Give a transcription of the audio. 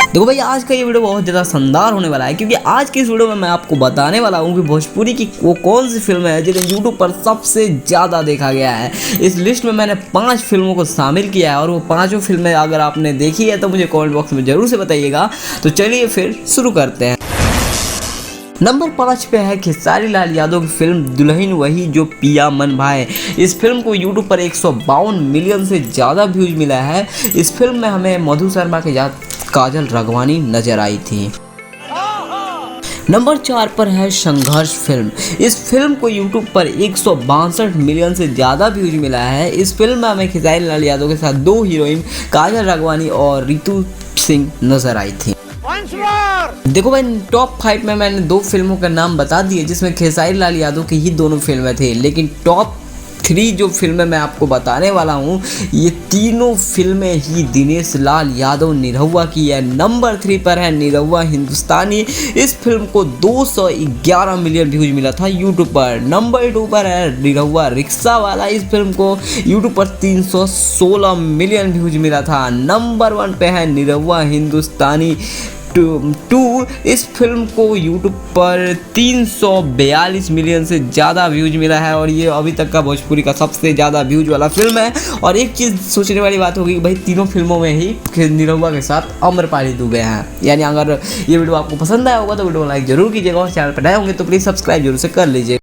देखो भाई आज का ये वीडियो बहुत ज़्यादा शानदार होने वाला है, क्योंकि आज की इस वीडियो में मैं आपको बताने वाला हूँ कि भोजपुरी की वो कौन सी फिल्म है जिन्हें यूट्यूब पर सबसे ज़्यादा देखा गया है। इस लिस्ट में मैंने 5 फिल्मों को शामिल किया है और वो पाँचों फिल्में अगर आपने देखी है तो मुझे कमेंट बॉक्स में ज़रूर से बताइएगा। तो चलिए फिर शुरू करते हैं। नंबर 5 पे है खेसारी लाल यादव की फिल्म दुल्हन वही जो पिया मन भाए। इस फिल्म को यूट्यूब पर 152 मिलियन से ज़्यादा व्यूज मिला है। इस फिल्म में हमें मधु शर्मा के साथ काजल राघवानी नजर आई थी। नंबर 4 पर है संघर्ष फिल्म। इस फिल्म को यूट्यूब पर 162 मिलियन से ज़्यादा व्यूज मिला है। इस फिल्म में हमें खेसारी लाल यादव के साथ 2 हीरोइन काजल राघवानी और रितु सिंह नजर आई थी। देखो भाई टॉप 5 में मैंने 2 फिल्मों का नाम बता दिए जिसमें खेसारी लाल यादव की ही दोनों फिल्में थे, लेकिन टॉप 3 जो फिल्में मैं आपको बताने वाला हूँ ये तीनों फिल्में ही दिनेश लाल यादव निरहुआ की है। नंबर 3 पर है निरहुआ हिंदुस्तानी। इस फिल्म को 211 मिलियन व्यूज मिला था यूट्यूब पर। नंबर 2 पर है निरहुआ रिक्शा वाला। इस फिल्म को यूट्यूब पर 316 मिलियन व्यूज मिला था। नंबर 1 पे है निरहुआ हिंदुस्तानी 2। इस फिल्म को YouTube पर 342 मिलियन से ज़्यादा व्यूज मिला है और ये अभी तक का भोजपुरी का सबसे ज़्यादा व्यूज वाला फिल्म है। और एक चीज़ सोचने वाली बात होगी कि भाई तीनों फिल्मों में ही निरहुआ के साथ आम्रपाली दुबे हैं। यानी अगर ये वीडियो आपको पसंद आया होगा तो वीडियो को लाइक जरूर कीजिएगा और चैनल पर नए होंगे तो प्लीज़ सब्सक्राइब जरूर से कर लीजिए।